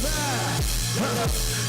vibe.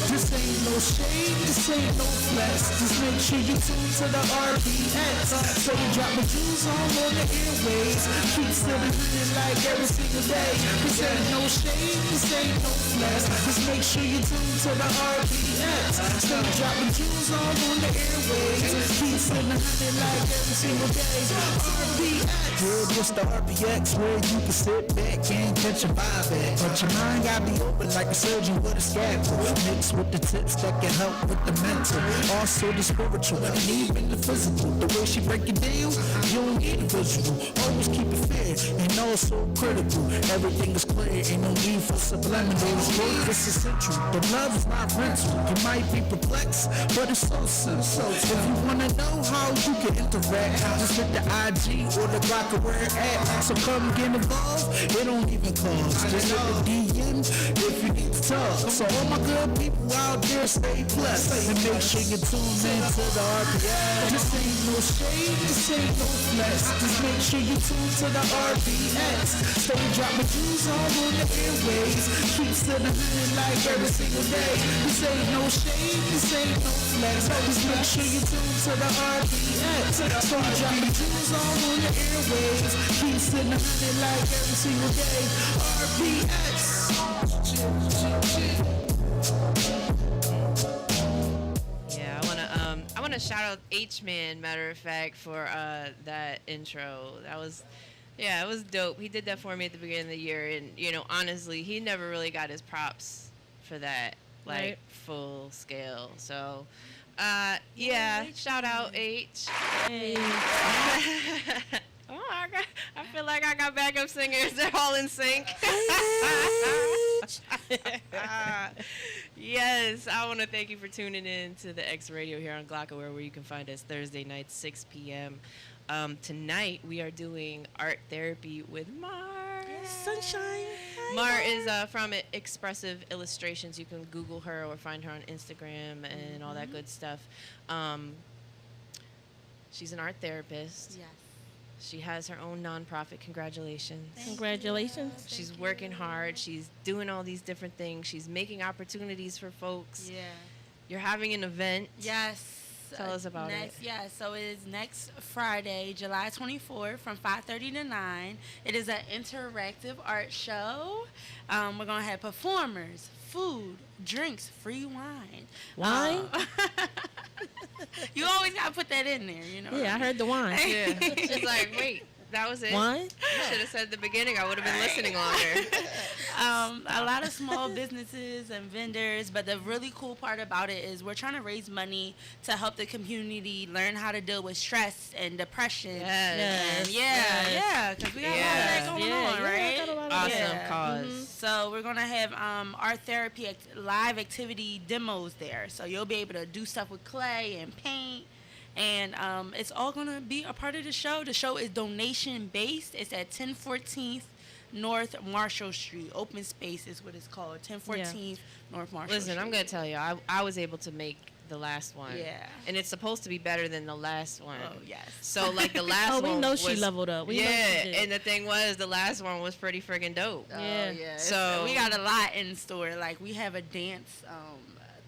This ain't no shade, this ain't no flex. Just make sure you tune to the RPX. So you drop the jewels on the airways. Keep slipping in like every single day. This ain't no shade, this ain't no flex. Just make sure you tune to the RPX. So you drop the jewels on the airways. Keep slipping in like every single day. RPX. Yeah, just the RPX where you can sit back and catch a vibe at. But your mind gotta be open like a surgeon with a scalpel. Mixed with the tips that can help with the mental, also the spiritual, and even the physical. The way she break it down, you don't need a visual. Always keep it fair and also critical. Everything is clear, ain't no need for subliminals. Work is essential. The love is not rental. You might be perplexed, but it's so simple. If you wanna know how you can interact, just hit the IG or the Glockaware app. So come get involved. It don't even cost. Just hit the DM if you need to talk. So all my good people out there, stay blessed and make sure you tune in to the RPX. This ain't no shade, this ain't no flex. Just make sure you tune to the RPX. Stay dropping jewels on the airways. Keep slipping in like every single day. This ain't no shade, this ain't no flex. Just make sure you tune to the RPX. Stay dropping jewels on the airways. Keep slipping in like every single day. RPX. Yeah, I wanna shout out H-Man, matter of fact, for that intro. That was, yeah, it was dope. He did that for me at the beginning of the year, and honestly, he never really got his props for that, like Right. full scale. So, yeah, shout out H. Hey. Oh, I feel like I got backup singers. They're all in sync. Yes, I want to thank you for tuning in to the X Radio here on Glockaware, where you can find us Thursday nights, 6 p.m. Tonight, we are doing art therapy with Mar. Sunshine. Mar is from Expressive Illustrations. You can Google her or find her on Instagram and all that good stuff. She's an art therapist. Yes. She has her own nonprofit. Congratulations. Congratulations. She's working hard. She's doing all these different things. She's making opportunities for folks. Yeah. You're having an event. Yes. Tell us about it. Yeah, so it is next Friday, July 24th from 5:30 to 9. It is an interactive art show. We're going to have performers, food, drinks, free wine. Wine? You always got to put that in there, Yeah, I heard the wine. Yeah. She's like, wait, that was it? Wine? You should have said at the beginning. I would have been listening longer. A lot of small businesses and vendors, but the really cool part about it is we're trying to raise money to help the community learn how to deal with stress and depression. Yes. And yeah, because we got a lot of that going on, right? got a lot of Awesome that. cause. So we're gonna have art therapy live activity demos there. So you'll be able to do stuff with clay and paint. And it's all going to be a part of the show. The show is donation based. It's at 1014th North Marshall Street. Open space is what it's called. 1014th North Marshall Street. Listen, I'm going to tell you, I was able to make the last one. Yeah. And it's supposed to be better than the last one. Oh, yes. So, like, the last one we know was, she leveled up. We know yeah, she did. and the thing was, the last one was pretty friggin' dope. Yeah. So we got a lot in store. Like, we have a dance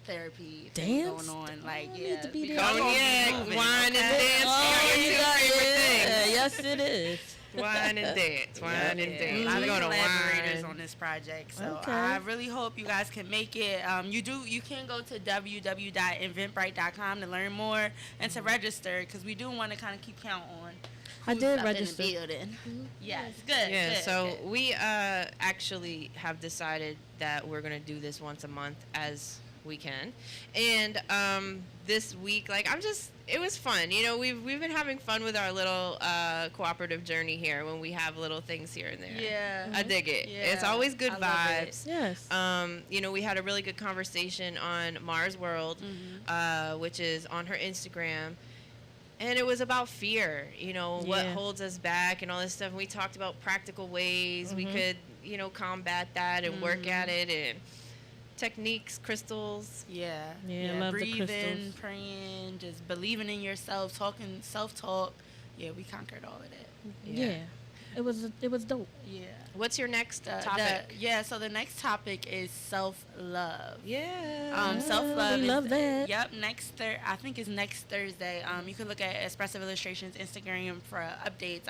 therapy thing going on. Like, need to be there. Cognac, wine, and dance are your two favorite things. Yes, it is. Wine and dance, wine and dance. A We're lot of going to collaborators wine. on this project, so Okay. I really hope you guys can make it. You can go to www.inventbrite.com to learn more and to register, because we do want to kind of keep count on. I who's did up register. In the building. Yes, good. Yeah, good, so good. we actually have decided that we're going to do this once a month as we can. And this week, like, it was fun. We've been having fun with our little cooperative journey here when we have little things here and there. Yeah. I dig it. Yeah, It's always good I love it. vibes. Yes. We had a really good conversation on Mars World, which is on her Instagram. And it was about fear, what holds us back and all this stuff. And we talked about practical ways we could, combat that and work at it, and techniques, crystals. Yeah. Love the Breathing, crystals. praying, just believing in yourself, talking self-talk. Yeah, we conquered all of that. Yeah. It was dope. Yeah. What's your next topic? So the next topic is self-love. Yeah. Self-love. We love that. Yep. I think it's next Thursday. You can look at Expressive Illustrations Instagram for updates.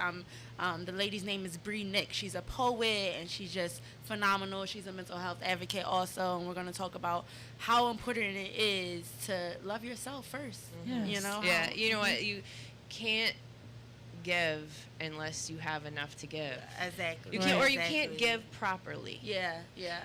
The lady's name is Bree Nick. She's a poet and she's just phenomenal. She's a mental health advocate also, and we're going to talk about how important it is to love yourself first. Yes. You know. Yeah. You know what? You can't give unless you have enough to give. Exactly. You can't, or you can't give properly. Yeah.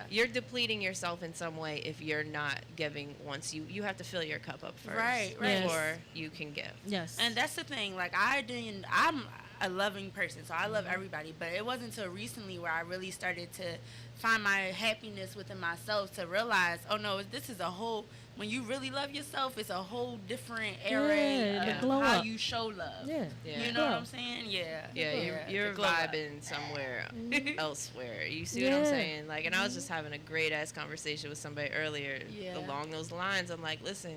You're depleting yourself in some way if you're not giving. Once you have to fill your cup up first, Right. before you can give. Yes. And that's the thing. Like I'm a loving person, so I love everybody. But it wasn't until recently where I really started to find my happiness within myself to realize, oh no, this is a whole. When you really love yourself, it's a whole different area of how you show love. Yeah. You know what I'm saying? Yeah. You're vibing somewhere elsewhere. You see what I'm saying? Like, and I was just having a great ass conversation with somebody earlier along those lines. I'm like, listen,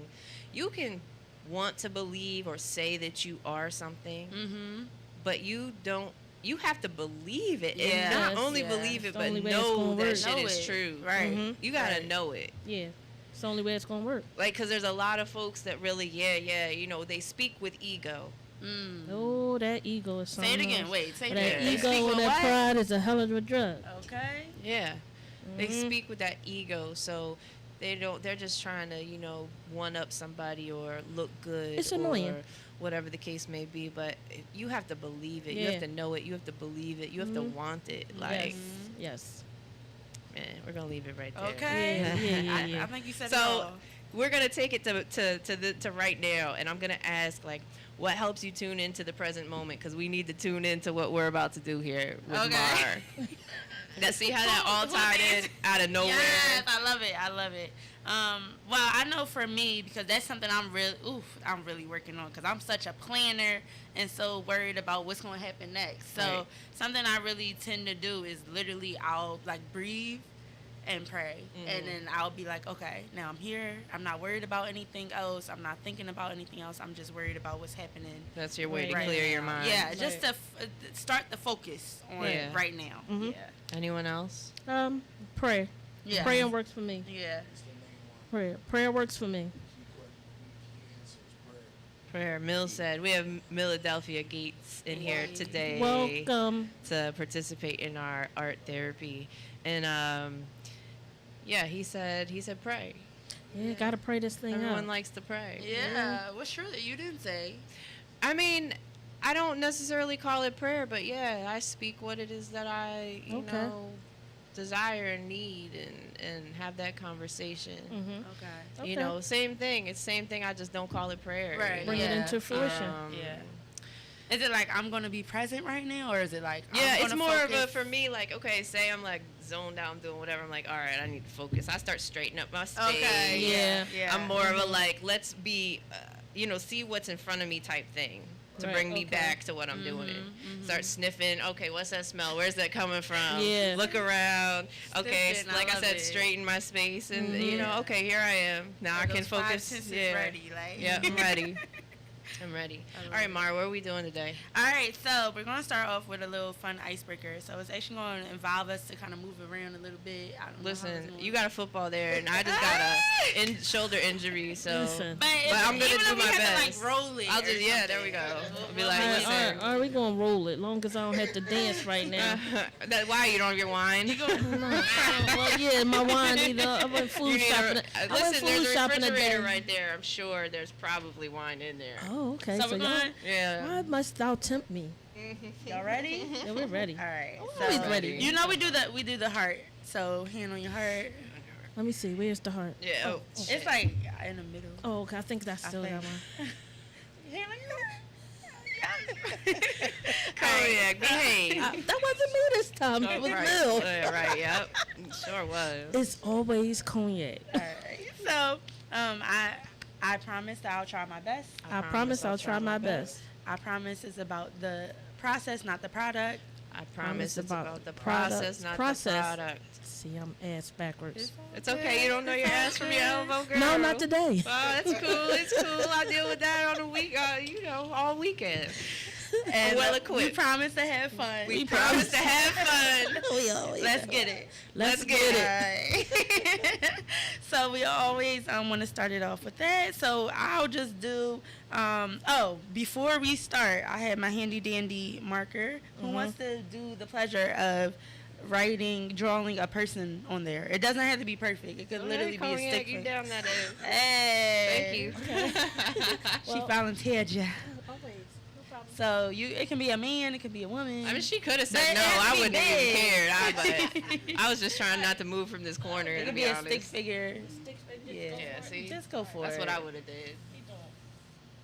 you can want to believe or say that you are something, but you don't. You have to believe it, and not only believe it, but know that shit is true. Right? You gotta know it. Yeah. It's the only way it's gonna work. Like, because there's a lot of folks that really, you know, they speak with ego. Oh, that ego is something Say it again. else. Wait, say it That again. ego and that pride is a hell of a drug. Okay. Yeah. They speak with that ego, so they're just trying to, you know, one up somebody or look good. It's annoying. Or whatever the case may be, but you have to believe it. You have to know it. You have to believe it. You have to want it. Like, yes. man, we're gonna leave it right there. Okay. Yeah. I think you said So, it all. we're gonna take it to right now, and I'm gonna ask, like, what helps you tune into the present moment, because we need to tune into what we're about to do here with Mar. Now, see how that all tied in out of nowhere? Yes, I love it. Well, I know for me, because that's something I'm really working on, because I'm such a planner and so worried about what's going to happen next. So something I really tend to do is literally I'll like breathe and pray, and then I'll be like, okay, now I'm here. I'm not worried about anything else. I'm not thinking about anything else. I'm just worried about what's happening. That's your way to right clear now. your mind. Yeah, just to start the focus on right now. Yeah. Anyone else? Prayer. Yeah. Prayer works for me. Yeah. Prayer works for me. Prayer. Mill said we have Philadelphia Gates in here today. Welcome to participate in our art therapy, and he said pray. Yeah, gotta pray this thing Everyone out. likes to pray. Yeah. What's true that you didn't say? I mean, I don't necessarily call it prayer, but I speak what it is that I you know desire and need, and have that conversation. Okay. You know, same thing. It's same thing. I just don't call it prayer. Right. Bring it into fruition. Is it like I'm gonna be present right now, or is it like it's more of a, for me, like, okay, say I'm like zoned out, I'm doing whatever, I'm like, all right, I need to focus. I start straightening up my space. Okay. Yeah. I'm more of a like, let's be, see what's in front of me type thing to bring me back to what I'm doing. Start sniffing. Okay, what's that smell? Where's that coming from? Yeah. Look around. Okay, Sniffing, like I said, it. straighten my space, and okay, here I am. Now I can focus. Ready, like. Yeah, I'm ready. I'm ready. All right, Mara, what are we doing today? All right, so we're going to start off with a little fun icebreaker. So it's actually going to involve us to kind of move around a little bit. I don't know Listen, you got a football there, and I just got a shoulder injury, so. Listen. But I'm going to do my best. best. To, like, roll it. I'll just, there we go. I'll be like, listen. All right, we gonna roll it, long as I don't have to dance right now. Why you don't have your wine? Well, yeah, my wine. I went food shopping. Listen, there's a refrigerator right there. I'm sure there's probably wine in there. Oh, okay. So we're going. Yeah. Why must thou tempt me? Y'all ready? Yeah, we're ready. All right. Always ready. You know we do the heart. So hand on your heart. Let me see. Where's the heart? Yeah. It's like in the middle. Oh, okay. I think that's still that one. Hand on your heart. Cognac, behave. That wasn't me this time. It was Lil. Right, yep. Sure was. It's always cognac. All right. So, I promise that I'll try my best. I promise I'll try my best. I promise it's about the process, not the product. I promise it's about the process, not the product. See, I'm ass backwards. It's okay. You don't know your ass from your elbow, girl. No, not today. Oh, that's cool. It's cool. I deal with that on the week. All weekend. And well we equipped. promise to have fun. We promise to have fun. Let's get it. Let's get it. So we always want to start it off with that. So I'll just do. Before we start, I have my handy dandy marker. Who wants to do the pleasure of drawing a person on there? It doesn't have to be perfect. It could literally be a stick. You down that is. Hey. Thank you. She volunteered you. Always. No problem. So it can be a man, it can be a woman. I mean, she could have But said it no. has to I be wouldn't have even big. cared. But I was just trying not to move from this corner. It To could be be a honest. stick figure. Yeah, see, Just go for that's it. what I would have did. You know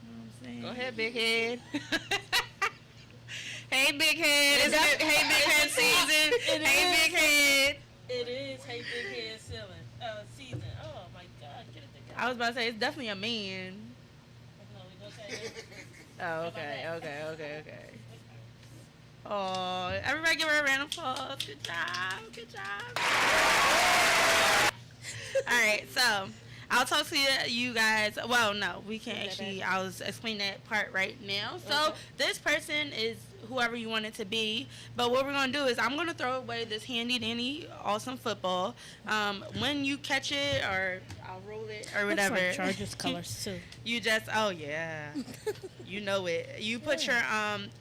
what I'm saying? Go ahead, big head. Hey, big head. It's hey, big head season. Hey, big head. It is. Hey, big head season. Oh my God, get it together. I was about to say it's definitely a man. No, we gonna say it. Oh, okay. Oh, everybody give her a round of applause. Good job. All right, so I'll talk to you guys. Well, no, we can't actually. I'll explain that part right now. So this person is whoever you want it to be. But what we're going to do is I'm going to throw away this handy dandy awesome football. When you catch it, or I'll roll it or whatever. Looks like Chargers colors too. You just, oh yeah, you know it. You put your,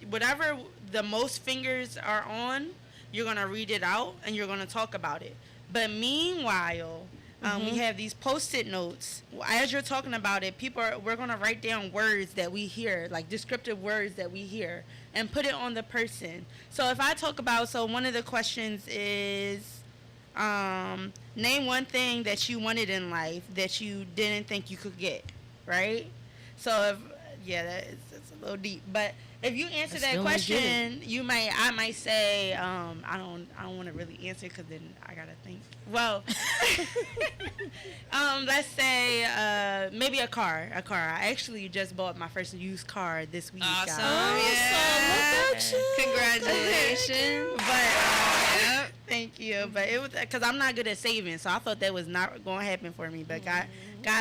whatever the most fingers are on, you're going to read it out and you're going to talk about it. But meanwhile, we have these Post-it notes. As you're talking about it, we're going to write down words that we hear, like descriptive words that we hear, and put it on the person. So if I talk about, one of the questions is, name one thing that you wanted in life that you didn't think you could get, right? So it's a little deep, but if you answer that question, I might say, I don't want to really answer because then I gotta think. Well, let's say maybe a car. I actually just bought my first used car this week. Awesome! Guys. Yeah. Congratulations! But thank you. But it was because I'm not good at saving, so I thought that was not going to happen for me. But God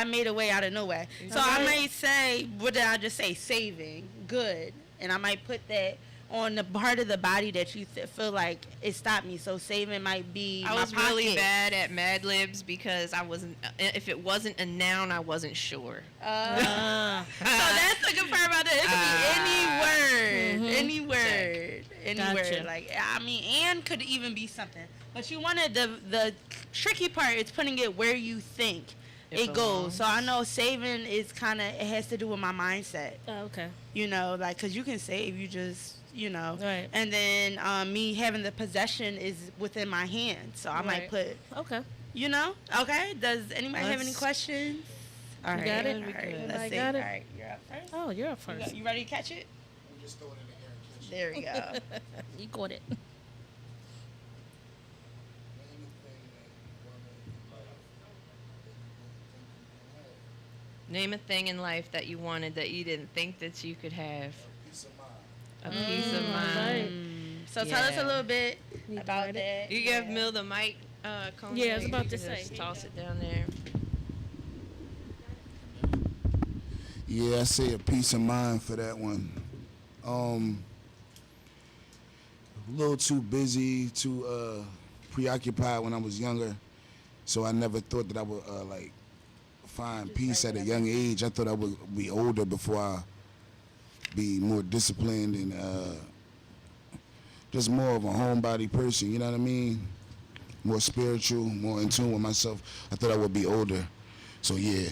made a way out of nowhere. So I might say, what did I just say? Saving, good, and I might put that on the part of the body that you feel like it stopped me. So saving might be. I was my pocket. really bad at Mad Libs because I wasn't. If it wasn't a noun, I wasn't sure. So that's the good part about it. It could be any word. Gotcha. Like and could even be something. But you wanted the tricky part is putting it where you think it goes. So I know saving is it has to do with my mindset. Oh, okay. Because you can save, you just. Right. And then me having the possession is within my hand, so I might put. Okay. Okay. Does anybody have any questions? All right. Got it? All right. Everybody Let's see. got it? All right. You're up first. Oh, you're up first. You ready to catch it? I'm just throwing it in the air and catch it. There we go. You got it. Name a thing in life that you wanted that you didn't think that you could have. Peace of mind. A piece of mind. Right. So tell us a Yeah. little bit Need to about write that. You give Mill the mic, Cognac. Yeah, I was about You to can say. just toss it down there. Yeah, I say a peace of mind for that one. A little too busy, too preoccupied when I was younger, so I never thought that I would find peace at a young age. I thought I would be older before I be more disciplined and just more of a homebody person. You know what I mean? More spiritual, more in tune with myself. I thought I would be older, so yeah,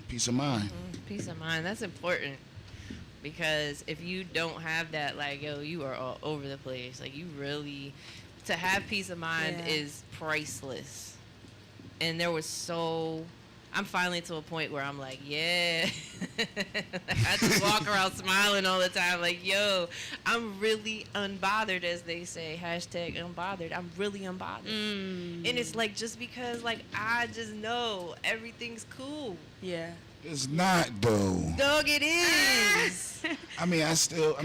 peace of mind. Peace of mind. That's important. Because if you don't have that, you are all over the place. You really, to have peace of mind is priceless. And I'm finally to a point where I'm like, yeah. I just walk around smiling all the time. I'm really unbothered, as they say. Hashtag unbothered. I'm really unbothered. And it's just because, I just know everything's cool. Yeah. It's not though. Dog, it is. I'm still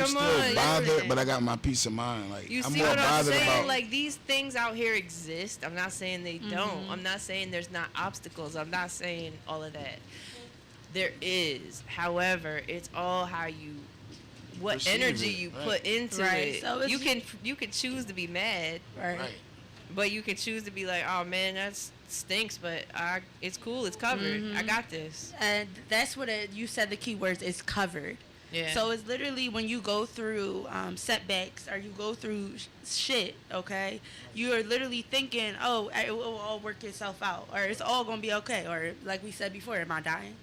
bothered, but I got my peace of mind. You I'm see more what I'm bothered saying? about. These things out here exist. I'm not saying they don't. I'm not saying there's not obstacles. I'm not saying all of that. There is. However, it's all how you what Perceive energy it, you right. put into Right, it. so it's- You can choose to be mad, Right. Right. but you can choose to be like, oh man, that stinks, but it's cool, it's covered. I got this. And that's what you said. The key words is covered. Yeah. So it's literally when you go through setbacks or you go through shit, okay, you are literally thinking, oh, it will all work itself out, or it's all gonna be okay, or like we said before, am I dying?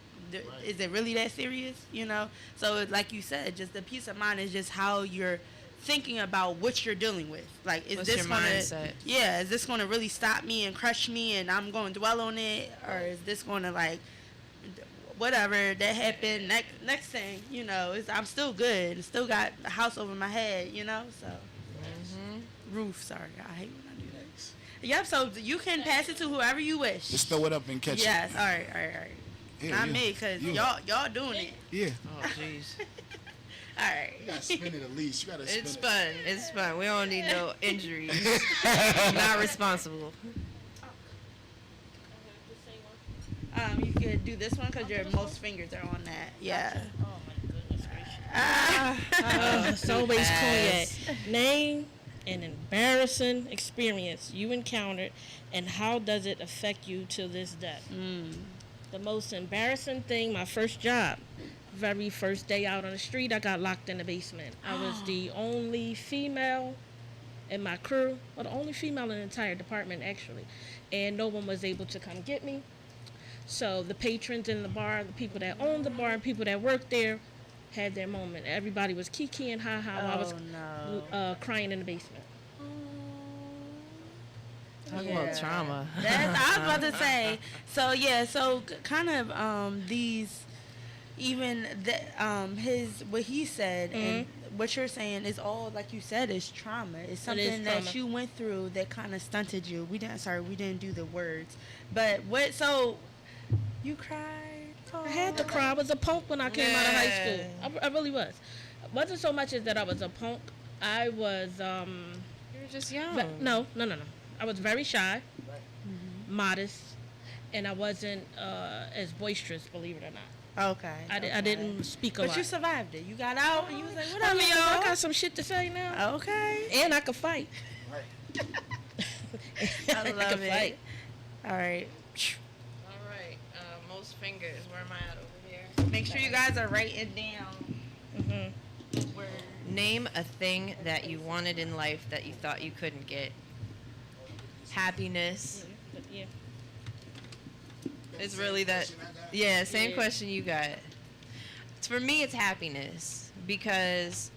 Is it really that serious? You know. So like you said, just the peace of mind is just how you're thinking about what you're dealing with. Like, is What's this your gonna, mindset? yeah, is this gonna really stop me and crush me, and I'm going to dwell on it, or is this gonna like whatever that happened next thing, you know, I'm still good. Still got a house over my head, you know. So roof. Sorry, I hate when I do that. Yep. So you can pass it to whoever you wish. Just throw it up and catch Yes. it. All right. Yeah, Not yeah. me, cause You. y'all doing it. Yeah. Oh jeez. All right. You gotta spin it at least. You gotta spin It's it. fun. It's fun. We don't need no injuries. Not responsible. You could do this one because your most fingers are on that. Yeah. Oh my goodness gracious. It's always Pass. cognac. Name an embarrassing experience you encountered, and how does it affect you to this day? The most embarrassing thing, my first job, very first day out on the street, I got locked in the basement. I was the only female in my crew, well, the only female in the entire department actually, and no one was able to come get me. So the patrons in the bar, the people that owned the bar, and people that worked there had their moment. Everybody was kikiing, ha ha. While I was crying in the basement. Talk about trauma. That's, I was about to say. So yeah, so kind of these, even what he said and what you're saying is all, like you said, is trauma. It's something trauma. that you went through that kind of stunted you. We didn't do the words, but what? So you cried. I had to cry. I was a punk when I came out of high school. I really was. It wasn't so much as that I was a punk. I was You were just young. no. I was very shy, modest, and I wasn't as boisterous, believe it or not. Okay. I didn't speak a lot. But you survived it. You got out and you was like, I whatever, mean, y'all. I got some shit to say now. Okay. And I could fight. I love could it. fight. All right. All right. Most fingers. Where am I at over here? Make sure you guys are writing down. Where Name a thing that you wanted in life that you thought you couldn't get. Happiness. But yeah. It's really that. Yeah, same question you got. For me, it's happiness because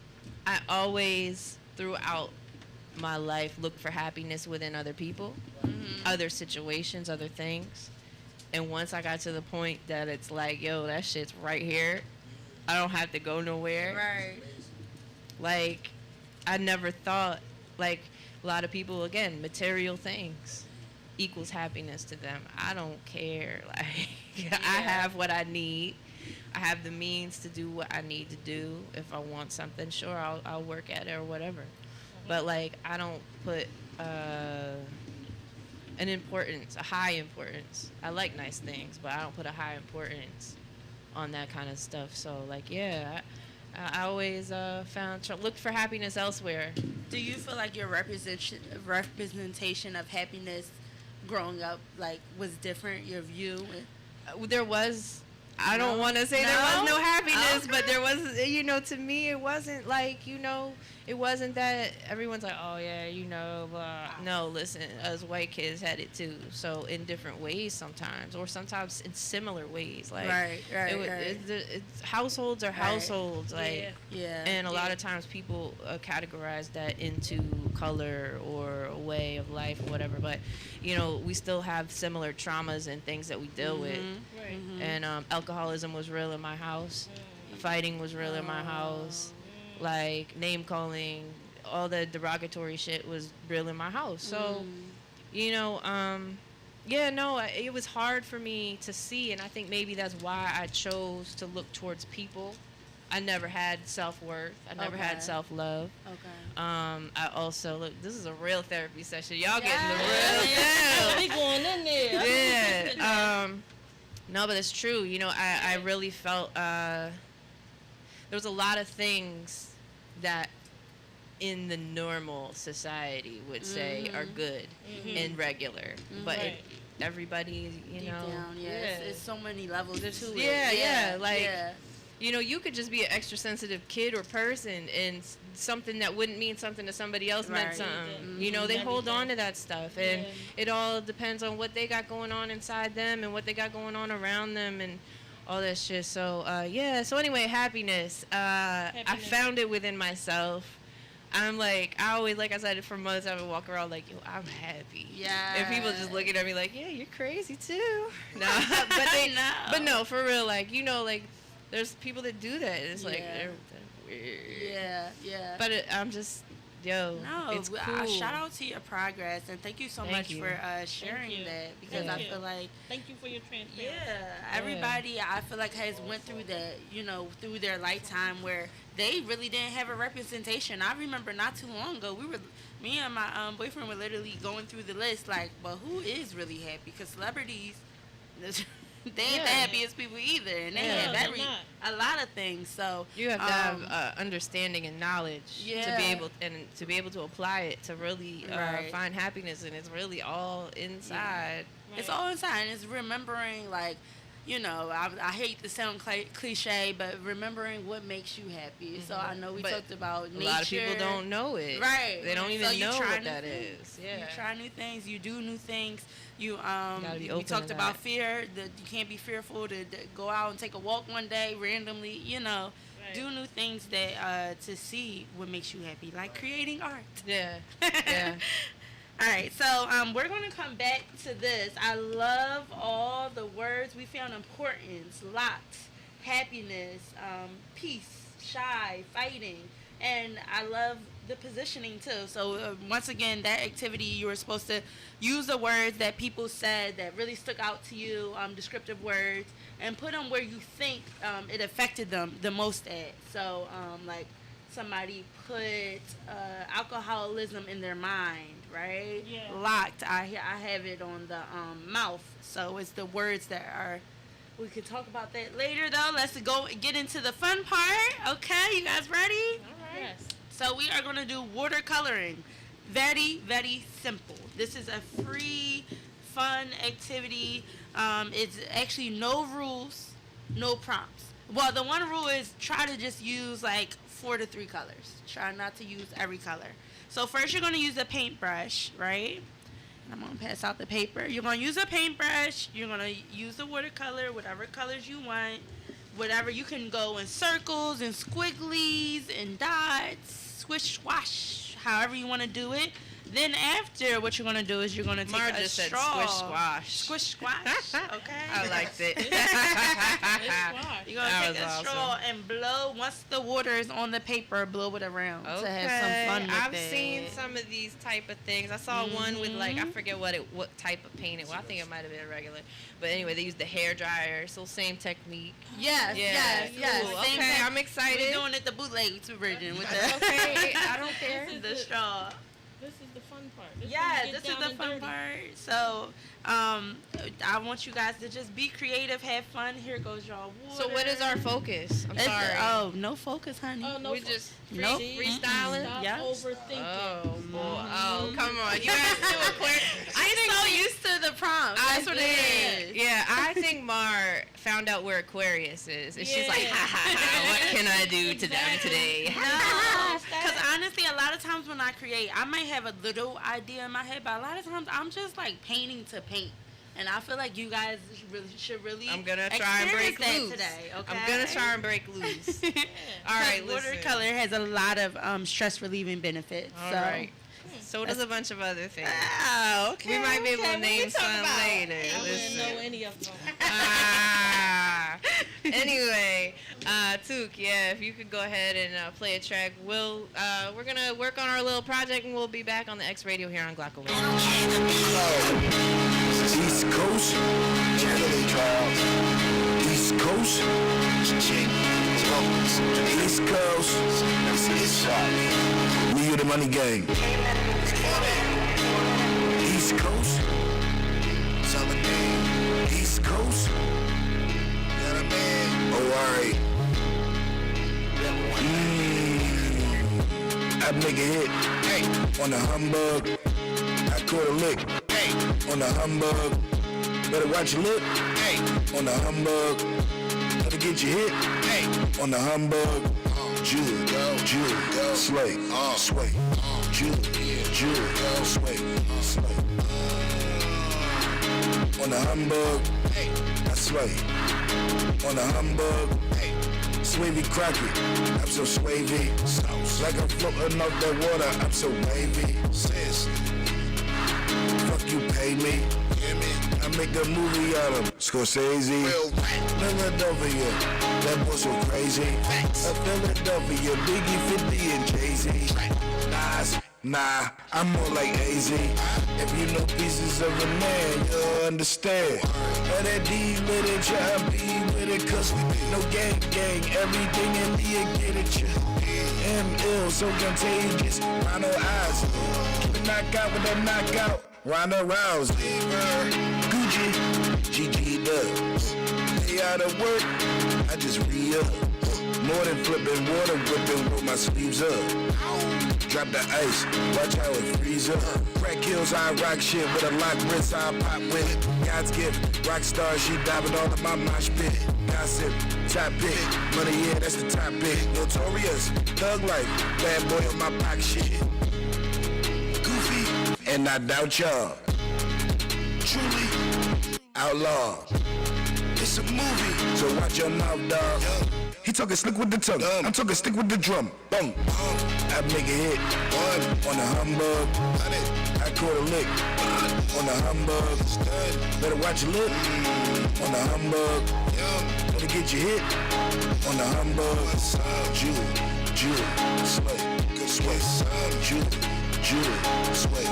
I always, throughout my life, look for happiness within other people, other situations, other things. And once I got to the point that it's like, yo, that shit's right here. I don't have to go nowhere. right. Like, I never thought, like, a lot of people, again, material things equals happiness to them. I don't care. Like, I have what I need. I have the means to do what I need to do. If I want something, sure, I'll work at it or whatever. But, like, I don't put an importance, a high importance. I like nice things, but I don't put a high importance on that kind of stuff. So, like, yeah, I always looked for happiness elsewhere. Do you feel like your representation of happiness growing up, like, was different? Your view? There was, I don't want to say there No? was no happiness, Okay. but there was, to me, it wasn't like, it wasn't that everyone's like, oh yeah, blah. No, listen, us white kids had it too. So in different ways sometimes, or sometimes in similar ways. Like, Right. it's households are households. Like, Yeah. and a lot of times people categorize that into color or a way of life or whatever. But, we still have similar traumas and things that we deal with. Right. And alcoholism was real in my house. Fighting was real in my house. Like, name calling, all the derogatory shit was real in my house. So, it was hard for me to see. And I think maybe that's why I chose to look towards people. I never had self-worth. I never had self-love. Okay. I also, look, this is a real therapy session. Y'all getting the Yeah. real deal. We going in there. Yeah. No, but it's true. I really felt there was a lot of things that in the normal society would say are good and regular, but Right. everybody, you Deep know, down, it's so many levels to it. like you know, you could just be an extra sensitive kid or person, and something that wouldn't mean something to somebody else meant Right. something. You know, they hold on to that stuff, and it all depends on what they got going on inside them and what they got going on around them and all that shit. So so anyway, happiness. I found it within myself. I'm like, I always, like I said, for months I would walk around like, yo, I'm happy. Yeah. And people just looking at me like, yeah, you're crazy too. No, No. but no, for real, like, you know, like, there's people that do that. It's like, Yeah. they're weird. Yeah. But I'm just, yo, No, it's cool. shout out to your progress, and thank you so Thank much you. for sharing you. that, because Thank I you. feel like Thank you for your transparency. everybody I feel like has went through that, you know, through their lifetime where they really didn't have a representation. I remember not too long ago, me and my boyfriend were literally going through the list like, but who is really happy? Because celebrities, they ain't the happiest people either, and they Yeah. have they're not. a lot of things. So You have to have understanding and knowledge to Yeah. be able to apply it to really Right. find happiness, and it's really all inside. It's all inside, and it's remembering, like, you know, I hate to sound cliche, but remembering what makes you happy. So I know we But talked about nature. A lot of people don't know it. Right. They don't So even you know try what new that things. is. Yeah. You try new things. You do new things. You Gotta be we open talked to about that. fear. That you can't be fearful to go out and take a walk one day randomly. You know, Right. do new things that to see what makes you happy, like creating art. Yeah. Yeah. All right, so we're going to come back to this. I love all the words we found: importance, lots, happiness, peace, shy, fighting, and I love the positioning too. So once again, that activity, you were supposed to use the words that people said that really stuck out to you, descriptive words, and put them where you think it affected them the most at. So like somebody put alcoholism in their mind, right? Yeah. Locked. I have it on the mouth. So it's the words that are. We could talk about that later, though. Let's get into the fun part. Okay, you guys ready? All right. Yes. So we are going to do watercoloring. Very, very simple. This is a free, fun activity. It's actually no rules, no prompts. Well, the one rule is try to just use like 4 to 3 colors. Try not to use every color. So first you're going to use a paintbrush, right? And I'm going to pass out the paper. You're going to use a paintbrush. You're going to use the watercolor, whatever colors you want. Whatever, you can go in circles and squigglies and dots, squish, squash, however you want to do it. Then after, what you're going to do is you're going to take Mar a just said straw. squish squash. Squish, squash, okay? I liked it. You're going to That take was a awesome. straw and blow, once the water is on the paper, blow it around to have some fun with I've it. seen some of these type of things. I saw one with like, I forget what type of paint it was. I think it might have been a regular. But anyway, they used the hair dryer, so same technique. Yes, yes. Cool. Same Okay, thing. I'm excited. We're doing it the bootleg version with the, Okay, I don't care. the straw. This is the fun part. This Yeah, when you this get is down the and fun dirty. part. So, I want you guys to just be creative, have fun. Here goes y'all water. So what is our focus? I'm sorry. Oh, no focus, honey. Oh, no. We just Nope. freestyling. Stop Yeah. overthinking. Oh boy. Oh, come on. You guys do a quick. I'm so used to the prompt. That's what it is. Yeah, I think Mar found out where Aquarius is, and she's like, Yeah. ha, ha, ha, what can I do to them Exactly. today? No, because honestly, a lot of times when I create, I might have a little idea in my head, but a lot of times I'm just like painting to paint. And I feel like you guys should really I'm gonna try and break experience loose. that today. Okay. I'm gonna try and break loose. All right, watercolor has a lot of stress relieving benefits. All so. right. So does a bunch of other things. Oh, okay. We might be able to okay. What we name talk some about? later. I wouldn't Listen. know any of them. Anyway, Took, yeah, if you could go ahead and play a track, we're gonna work on our little project, and we'll be back on the X Radio here on Glocko. East Coast, Generally trials. East Coast, East Coast, East Side. We are the money gang. East Coast, East Coast. Oh, alright. make a hit, hey, on the humbug. I caught a lick, hey, on the humbug. Better watch your lip, hey, on the humbug. Better get your hit, hey, on the humbug. Jewel, slay, sway. Jewel, sway, slay. On the humbug, hey, I slay. On the humbug, hey, Swavy Crockett, I'm so swavy. Like I'm floating off that water, I'm so wavy. Sis, fuck you pay me. I make a movie out of Scorsese. Philadelphia, that boy so crazy. Philadelphia, Biggie 50 and Jay-Z. Nah, I'm more like AZ. If you know pieces of a man, you'll understand. But that D with it, try to be with it, cause we no gang, everything in me, get it, you. I'm ill, so contagious, Ronald eyes. Keep it knockout with that knockout, Ronda Rousey. Gucci, GG Dubs. Stay out of work, I just re-up. More than flipping, water whipping with my sleeves up. Drop the ice, watch how it freeze up. Crack kills, I rock shit with a lock wrist, I pop with it. God's gift, rock star, she diving all of my mosh pit. Gossip, top pick, money, yeah, that's the top pick. Notorious, thug life, bad boy on my pocket shit. Goofy, and I doubt y'all. Truly, outlaw. It's a movie, so watch your mouth, dog. He talking slick with the tongue, I'm talking stick with the drum. Boom, I make a hit, on the humbug. I caught a lick, on the humbug. Better watch your lip, on the humbug. Better get your hit, on the humbug. Jewel, slay, sway. Jewel, sway.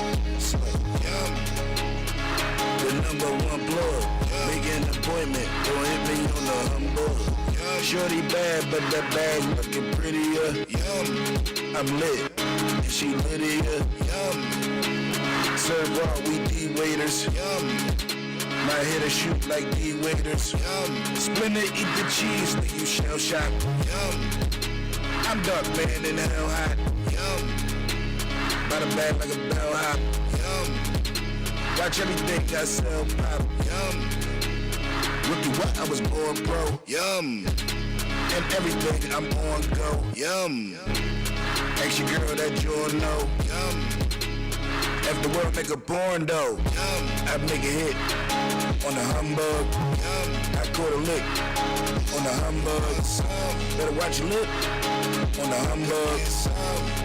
The number one plug, make an appointment, don't hit me on the humbug. Shorty bad, but that bag looking prettier. Yum, I'm lit, and she littier. Yum, serve raw, we D-waiters. Yum, my hitter shoot like D-waiters. Yum, Splinter eat the cheese, leave you shell shock. Yum, I'm dark man in hell hot. Yum, by the bag like a bell hop. Yum, watch everything I sell pop. Yum, rookie what, I was born pro. Yum, and everything I'm on go. Yum, ask your girl that you'll know. Yum, if the world make a porn though. Yum, I make a hit on the humbug. Yum, I caught a lick on the humbug. Better watch your lip on the humbug.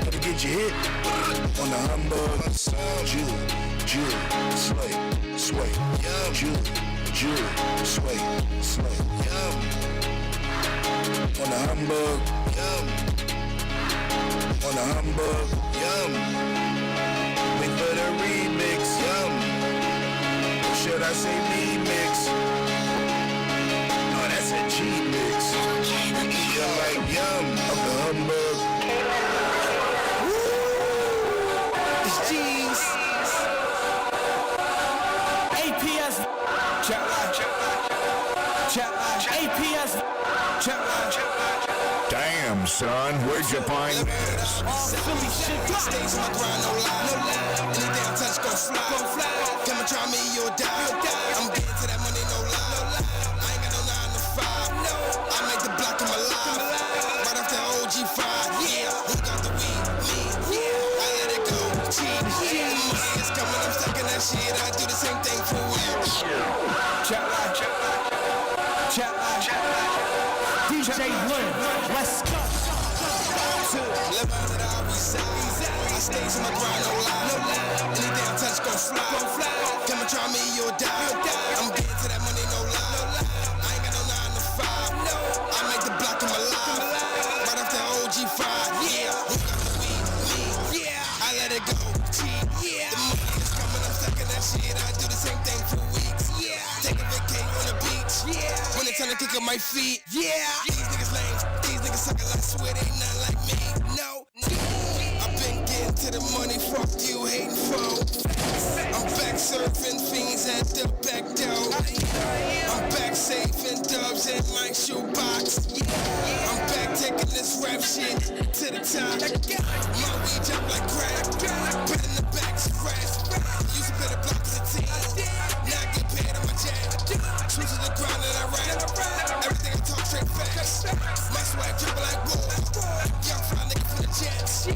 Better get your hit on the humbug. Jewel, slay, sway. Jewel, sway, slay. Yum, on the humbug. Yum, on the humbug. Yum, wait for the remix. Yum, or should I say remix? No, that's a G-mix. You're like yum, of the humbug. It's G's. APS. APS. Damn, son, where'd you find this? Philly shit. Stays on my grind, no lie. Anything I touch gon' fly. Come and try me, you'll die. I'm getting to that money, no lie. I ain't got no 9 to 5. I make the block in my life. Right off that OG5. Yeah, who got the weed? Me. Yeah, I let it go. Cheap. Yeah, the money is coming, I'm stuck in that shit. I do the same thing for weeks. DJ Lynn, let's go. Live out of the outside. I stays on my grind, no lie. Anything I touch gon' fly. Come and try me, you'll die. I'm getting to that money, no lie. I ain't got no 9 to 5. I make the block in my life. Right off that OG5. Yeah, who got the weed? Me. Yeah, I let it go. Cheap. Yeah, the money is coming, I'm stuck in that shit. I do the same thing for weeks. Yeah, take a vacay on the beach. Yeah, when it's time to kick up my feet. Yeah, these niggas lame. These niggas suck, I swear they not like me. No. I've been getting to the money, fuck you hating for. I'm back surfing fiends at the back door. I'm back saving dubs in my shoebox. I'm back taking the this rap shit to the top. My weed jump like crack. Put in the back, scratch. Used to put a block to the team. Now I get paid on my jack. True to the ground and I rap. Everything I talk straight facts. My swag dripping like wool. Young fly nigga for the Jets.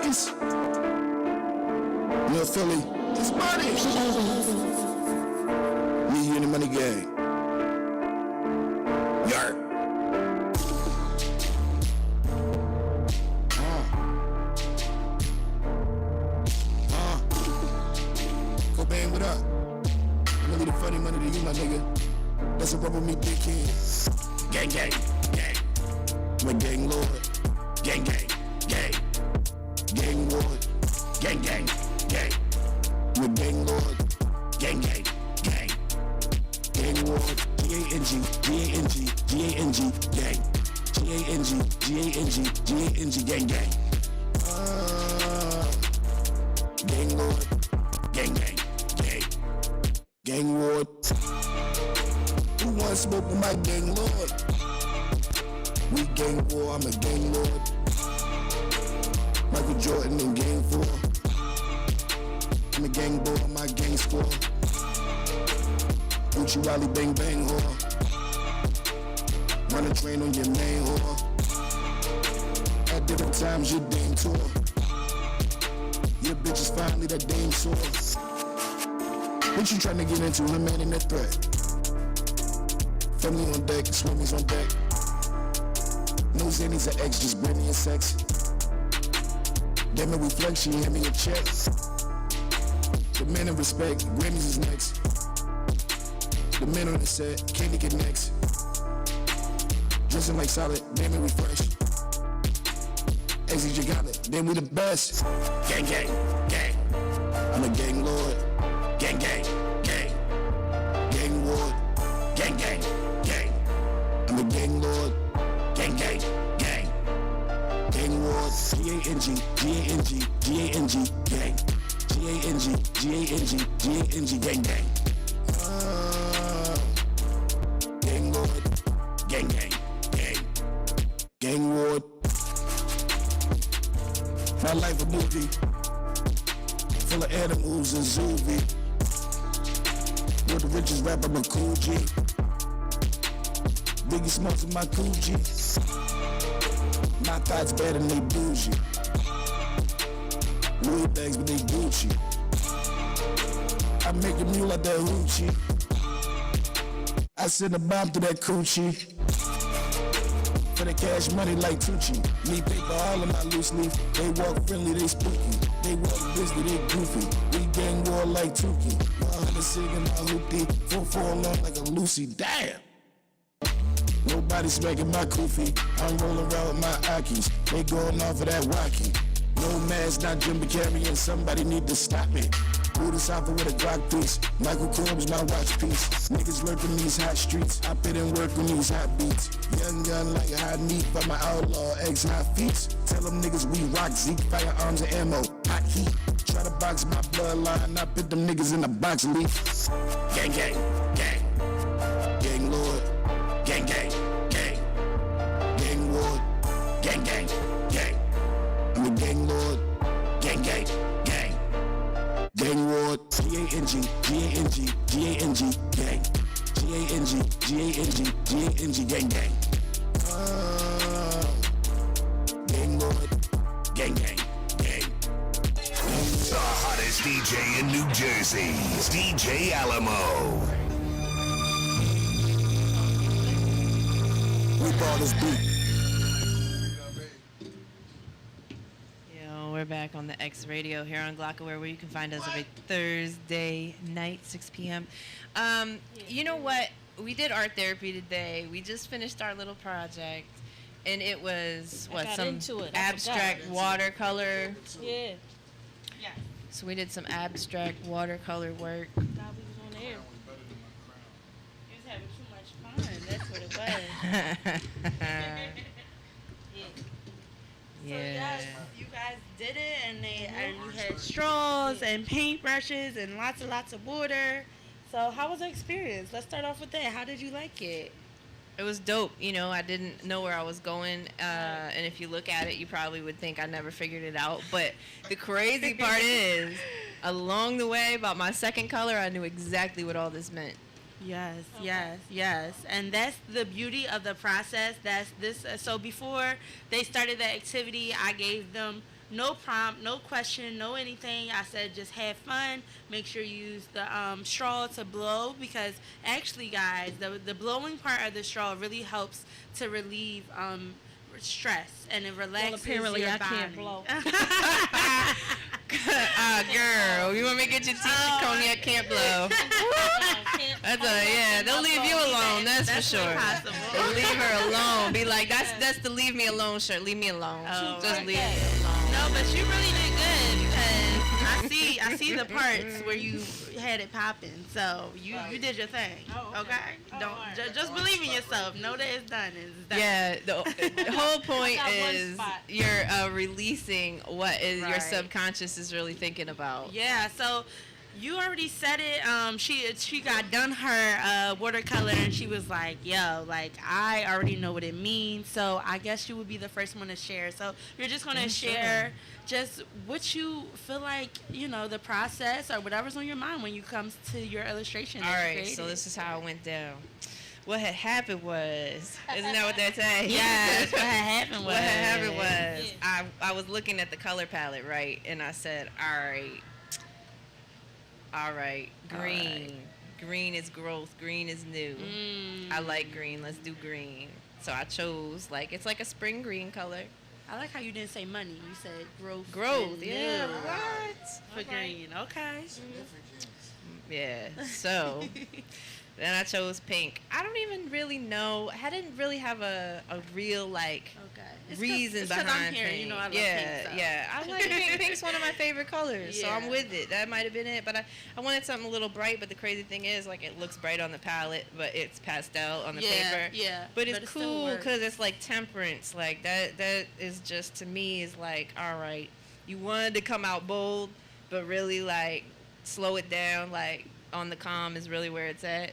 It's New Philly. It's money. Me, you, and the money gang. Yard. Cobain, what up? I'm gonna leave the funny money to you, my nigga. That's a rubber me big kid. Gang, gang, gang. I'm a gang lord. Gang, gang, gang. Gang lord. Gang, gang, gang. I'm a gang lord. Gang, gang, gang. Gang lord. G-A-N-G, G-A-N-G, G-A-N-G, gang. G-A-N-G, G-A-N-G, G-A-N-G, gang, gang. Gang lord. Gang, gang, gang. Gang lord. Who wants smoke with my gang lord? We gang war, I'm a gang lord. Michael Jordan in game 4. I'm a gang boy, my gang score. Gucci Wally bang bang whore. Run a train on your main whore. At different times your dame tour. Your bitch is finally that dame sore. What you tryna get into, her man in that threat? Family on deck, swimmies on deck. No Xannies or X, just Britney and sex. Damn it, we flex, she hand me a check. The men in respect, Grammys is next. The men on the set, candy get next. Dressing like solid, damn it, we fresh. Exit your gauntlet, damn we the best. Gang, gang, gang. I'm a gang lord. Gang, gang, gang. Gang ward. Gang, gang, gang. I'm a gang lord. Gang, gang, gang. Gang ward. G-A-N-G, G-A-N-G, G-A-N-G, gang. G-A-N-G, G-A-N-G, G-A-N-G, gang, gang. Gang lord. Gang, gang, gang. Gang ward. My life a movie. Full of animals and Zuby. You're the richest rapper, I'm a cool G. Biggie Smalls in my cool G. My thoughts better than they bougie. Louis bags, but they Gucci. I make a mule out that hoochie. I send a bomb to that coochie. For the cash money like Tucci. Me paper all in my loose leaf. They walk friendly, they spooky. They walk busy, they goofy. We gang war like Tukey. 100 sig in my hoopty. 4-4 long like a Lucy. Damn! Nobody smacking my koofy. I'm rolling around with my Akis. They going off of that wacky. No mask, not Jim carrying. Somebody need to stop it. Buddha Sopper with a Glock piece. Michael Corb's my watch piece. Niggas lurking these hot streets. I put in work on these hot beats. Young gun like hot meat by my outlaw ex-hot feet. Tell them niggas we rock Zeke, firearms and ammo. Hot heat. Try to box my bloodline. I put them niggas in the box leaf. Gang, gang, gang. Gang lord. Gang, gang, gang. Gang ward. Gang, gang, gang. I'm a gang lord. Gang, gang, gang. Gang ward. G-A-N-G, G-A-N-G, G-A-N-G, gang. G-A-N-G, G-A-N-G, G-A-N-G, gang, gang. Gang lord. Gang, gang, gang. The hottest DJ in New Jersey, DJ Alamo. We brought this beat. We're back on the X Radio here on Glockaware, where you can find us every Thursday night, 6 p.m. You know what? We did art therapy today. We just finished our little project, and it was some abstract watercolor. Yeah. Yeah. So we did some abstract watercolor work. God, we was on air. You was having too much fun. That's what it was. Yeah. You guys did it, and you had straws and paintbrushes and lots of water. So how was the experience? Let's start off with that. How did you like it? It was dope. You know, I didn't know where I was going. And if you look at it, you probably would think I never figured it out. But the crazy part is, along the way, about my second color, I knew exactly what all this meant. Yes, yes. And that's the beauty of the process. That's this. So before they started the activity, I gave them no prompt, no question, no anything. I said just have fun. Make sure you use the straw to blow, because actually, guys, the blowing part of the straw really helps to relieve stress, and it relaxes apparently your I body. can't blow. Girl, you want me to get your teacher cognac can't blow? They'll leave you alone. That's for sure. They'll leave her alone. Be like, that's the leave me alone shirt. Leave me alone. Just leave me alone. No, but you really did good, because I see the parts where you had it popping. So you did your thing. Okay? Don't just believe in yourself. Know that it's done. It's done. Yeah, the whole point is you're releasing what is your subconscious is really thinking about. Yeah, so you already said it. She got done her watercolor, and she was like, yo, like, I already know what it means. So I guess you would be the first one to share. So you're just going to share just what you feel like, you know, the process or whatever's on your mind when you comes to your illustration. All right, so this is how it went down. What had happened was, isn't that what they're saying? Yes, what had happened was. What had happened was, I was looking at the color palette, right, and I said, all right, green. Green is growth. Green is new. I like green. Let's do green. So I chose, like, it's like a spring green color. I like how you didn't say money. You said growth. Growth, yeah. New. What? For green. Okay. Yeah, so then I chose pink. I don't even really know. I didn't really have a real, like, reason behind I'm here. pink. You know I love yeah, pink, so. yeah. I like pink. Pink's one of my favorite colors, so I'm with it. That might have been it, but I wanted something a little bright. But the crazy thing is, like, it looks bright on the palette, but it's pastel on the paper. Yeah, but it's cool because it's like temperance. Like that is just, to me, is like, all right, you wanted to come out bold, but really, like, slow it down. Like, on the calm is really where it's at.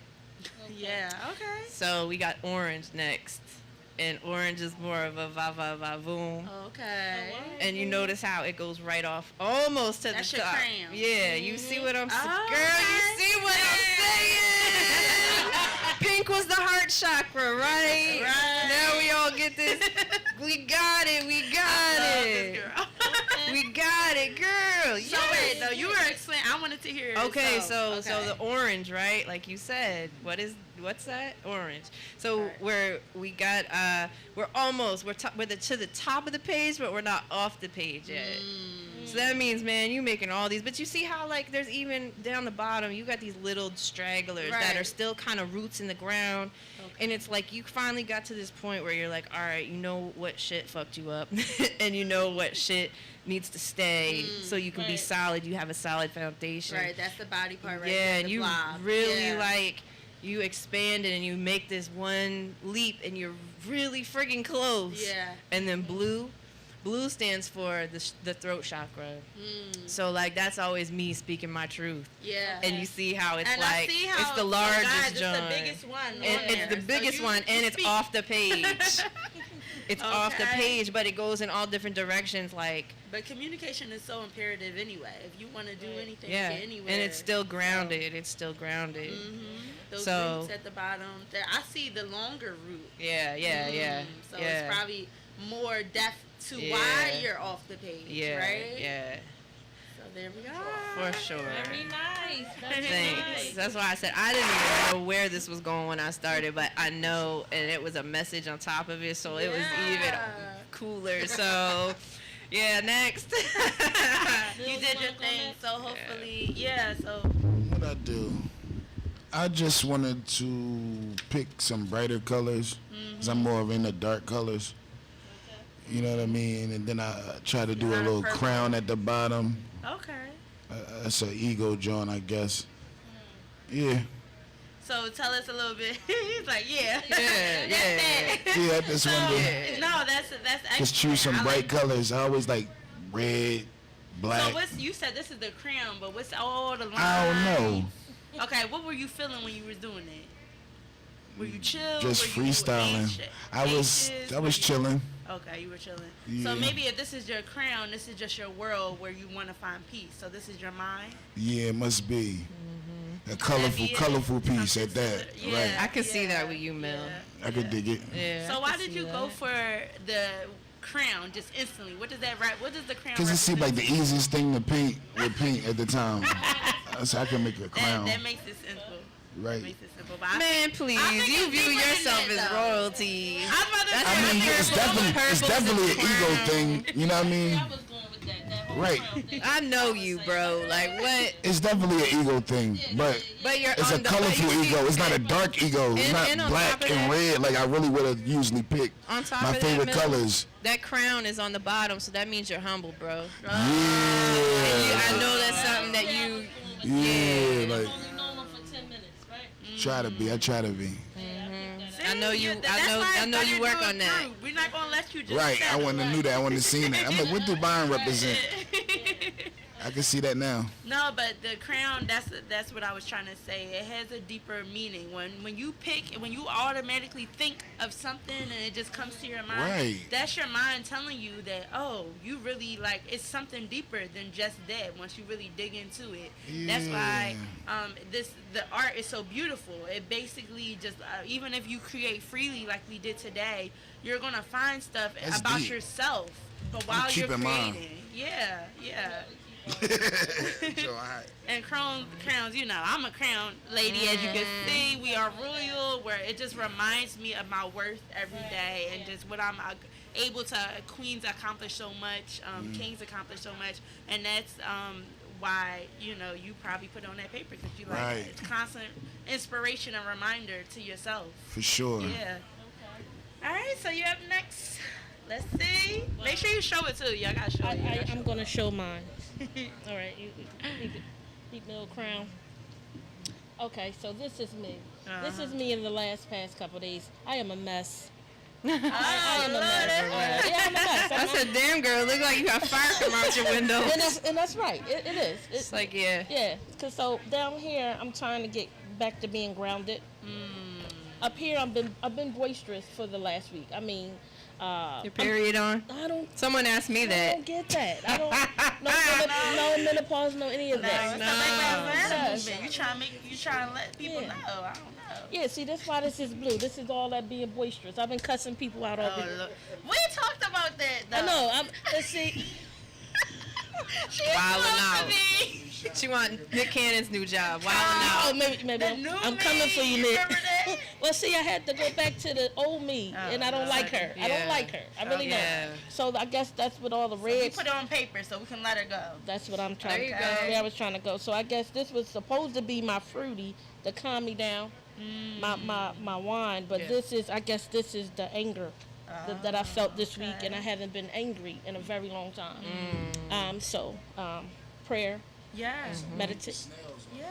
Yeah. Okay. So we got orange next. And orange is more of a va-va-va-voom. Okay. And you notice how it goes right off almost to That's the your top. crayon. Yeah, you see what I'm saying? Oh, Girl, you see what I'm saying? Pink was the heart chakra, right? Right. Now we all get this. We got it. We got it. We got it, girl. So wait, though, you were explaining. I wanted to hear. Okay, so the orange, right? Like you said, what's that? Orange. So where we got, we're to the top of the page, but we're not off the page yet. So that means, man, you making all these, but you see how, like, there's even down the bottom, you got these little stragglers that are still kind of roots in the ground. And it's like you finally got to this point where you're like, all right, you know what shit fucked you up, and you know what shit needs to stay, so you can be solid. You have a solid foundation. Right, that's the body part, right? Yeah, there, and you blob. really like, you expand it and you make this one leap, and you're really friggin' close. Yeah. And then blue stands for the throat chakra. So, like, that's always me speaking my truth. Yeah. And you see how it's and like, it's the largest joint. It's the biggest one. And it's the biggest one, and it's off the page. It's off the page, but it goes in all different directions, like. But communication is so imperative anyway. If you want to do anything, yeah, get anywhere. and it's still grounded. It's still grounded. Those so, roots at the bottom. I see the longer root. Yeah. So it's probably more depth to why you're off the page, right? Yeah. So there we go. For sure. Very nice. Thanks. Nice. That's why I said I didn't even know where this was going when I started, but I know, and it was a message on top of it, so it was even cooler. So, yeah, next. You did your thing, so hopefully, so. What I do? I just wanted to pick some brighter colors, because I'm more of into dark colors. You know what I mean? And then I try to do a little crown at the bottom. Okay. That's an ego joint, I guess. Yeah. So tell us a little bit. He's like, yeah. Yeah. Yeah, this one. No, that's Just choose some bright colors. I always like red, black. So you said this is the crown, but what's all the lines? I don't know. Okay, what were you feeling when you were doing it? Were you chill? Just were you freestyling. I was chilling. Okay, you were chilling. Yeah. So maybe if this is your crown, this is just your world where you want to find peace. So this is your mind. Yeah, it must be. A colorful piece at that. Yeah, right. I could see that with you, Mel. I could dig it. Yeah. So why did you go for the crown just instantly? What does that What does the crown? Because it seemed like the easiest thing to paint with paint at the time. So I can make a crown. That makes it simple. Right. Makes it simple. But Man, please, you view yourself as royalty. I mean, it's definitely an ego thing. You know what I mean? I was going with that whole Right. crown thing. I know you, bro. Like, what? It's definitely an ego thing, but But you're it's a on the colorful but you ego. It's not a dark ego. It's and not on top black of and that- red like I really would have usually picked. On top My of favorite that, Mel, colors. That crown is on the bottom, so that means you're humble, bro. Yeah. I know that's something that you. Yeah, like I've only known him for 10 minutes, right? try to be. I try to be. I know you. That's why I know you work on that. through. We're not gonna let you just Right. I settle. wouldn't have knew that. I wouldn't have seen that. I'm like, what do Byron represent? I can see that now. No, but the crown, that's what I was trying to say. It has a deeper meaning. When you pick, when you automatically think of something and it just comes to your mind, Right. that's your mind telling you that, oh, you really, like, it's something deeper than just that once you really dig into it. That's why the art is so beautiful. It basically just, even if you create freely like we did today, you're going to find stuff That's about deep. yourself. But while keep you're in mind. creating. Yeah. So, I, And crowns, you know, I'm a crown lady, as you can see. We are royal, where it just reminds me of my worth every day and just what I'm able to. Queens accomplish so much, kings accomplish so much, and that's why, you know, you probably put on that paper because you like Right. it's constant inspiration and reminder to yourself. for sure. Yeah. All right, so you're up next. Let's see. Make sure you show it too. Y'all gotta show it. I'm gonna show mine. All right, you keep the little crown. Okay, so this is me. This is me in the past couple days. I am a mess. I am a mess. Yeah, I'm a mess. I said, damn, girl, look like you got fire coming out your window. And that's right. It is. It's like, yeah. Yeah, because so down here, I'm trying to get back to being grounded. Up here, I've been boisterous for the last week. I mean, Your period on? I don't. Someone asked me I that. don't get that. I don't. No menopause, no any of that. You trying to let people Yeah. know. I don't know. Yeah, see, that's why this is blue. This is all that being boisterous. I've been cussing people out already. Look. We talked about that, though. I know. Let's see. Wilding out. She want Nick Cannon's new job. Wilding Oh, out. maybe I'm coming for you, Nick. Remember that? Well, see, I had to go back to the old me, and I don't like her. I don't Yeah. like her. I really Yeah. don't. So I guess that's what all the We reds. put it on paper so we can let her go. That's what I'm trying There you to go. where I was trying to go. So I guess this was supposed to be my fruity to calm me down, my wine. But this is this is the anger that I felt this week, and I haven't been angry in a very long time. Prayer, Yeah. meditate. Yeah.